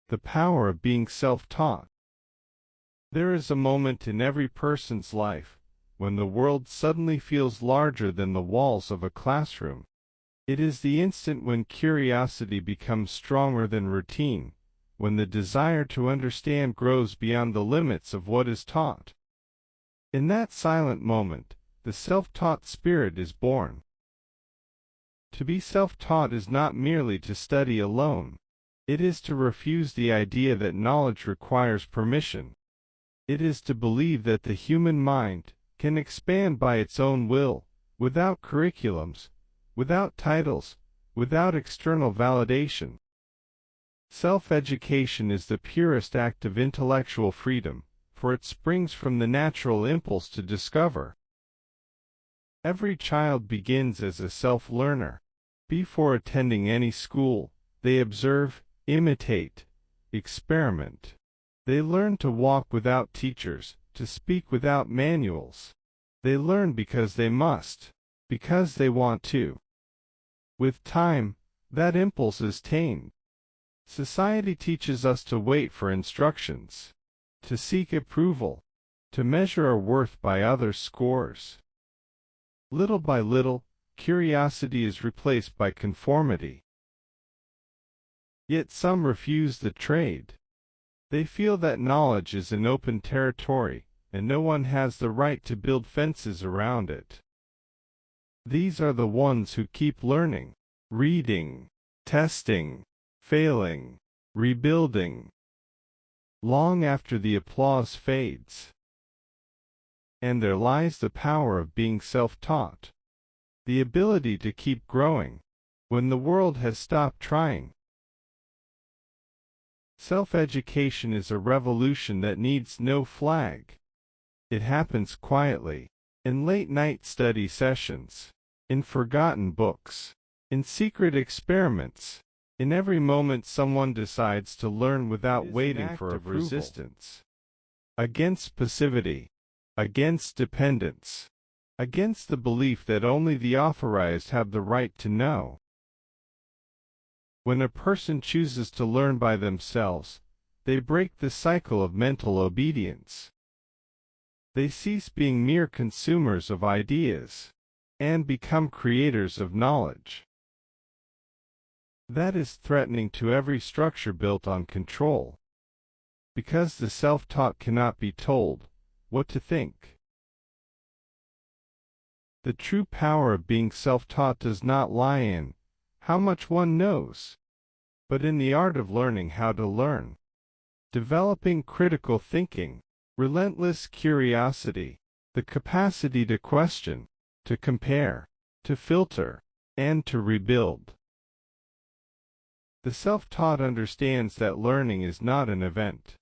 The power of being self-taught. There is a moment in every person's life when the world suddenly feels larger than the walls of a classroom. It is the instant when curiosity becomes stronger than routine, when the desire to understand grows beyond the limits of what is taught. In that silent moment, the self-taught spirit is born. To be self-taught is not merely to study alone. It is to refuse the idea that knowledge requires permission. It is to believe that the human mind can expand by its own will, without curriculums, without titles, without external validation. Self-education is the purest act of intellectual freedom, for it springs from the natural impulse to discover. Every child begins as a self-learner. Before attending any school, they observe, imitate, experiment. They learn to walk without teachers, to speak without manuals. They learn because they must, because they want to. With time, that impulse is tamed. Society teaches us to wait for instructions, to seek approval, to measure our worth by others' scores. Little by little, curiosity is replaced by conformity. Yet some refuse the trade. They feel that knowledge is an open territory, and no one has the right to build fences around it. These are the ones who keep learning, reading, testing, failing, rebuilding, long after the applause fades. And there lies the power of being self-taught, the ability to keep growing when the world has stopped trying. Self-education is a revolution that needs no flag. It happens quietly, in late-night study sessions, in forgotten books, in secret experiments. In every moment someone decides to learn without waiting for resistance. Against passivity, against dependence, against the belief that only the authorized have the right to know. When a person chooses to learn by themselves, they break the cycle of mental obedience. They cease being mere consumers of ideas and become creators of knowledge. That is threatening to every structure built on control, because the self-taught cannot be told what to think. The true power of being self-taught does not lie in how much one knows, but in the art of learning how to learn, developing critical thinking, relentless curiosity, the capacity to question, to compare, to filter, and to rebuild. The self-taught understands that learning is not an event.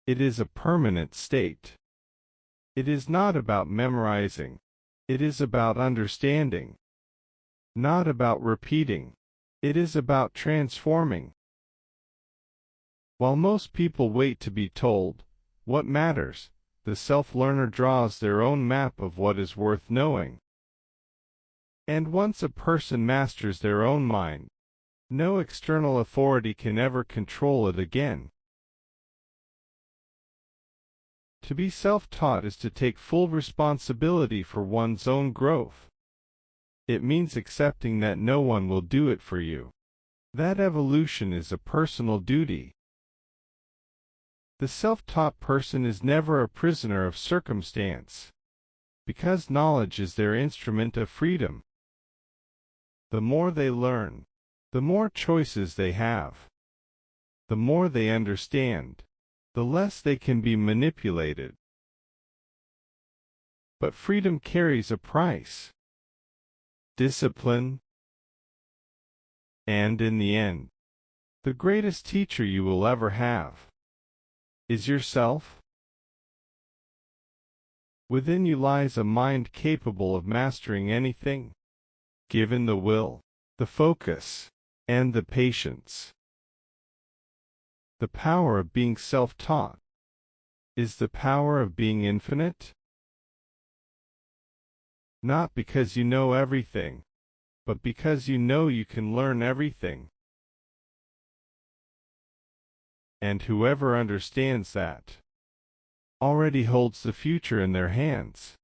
It is a permanent state. It is not about memorizing. It is about understanding. Not about repeating. It is about transforming. While most people wait to be told what matters, the self-learner draws their own map of what is worth knowing. And once a person masters their own mind, no external authority can ever control it again. To be self-taught is to take full responsibility for one's own growth. It means accepting that no one will do it for you. That evolution is a personal duty. The self-taught person is never a prisoner of circumstance, because knowledge is their instrument of freedom. The more they learn, the more choices they have. The more they understand, the less they can be manipulated. But freedom carries a price. Discipline. And in the end, the greatest teacher you will ever have is yourself. Within you lies a mind capable of mastering anything, given the will, the focus, and the patience. The power of being self-taught is the power of being infinite. Not because you know everything, but because you know you can learn everything. And whoever understands that already holds the future in their hands.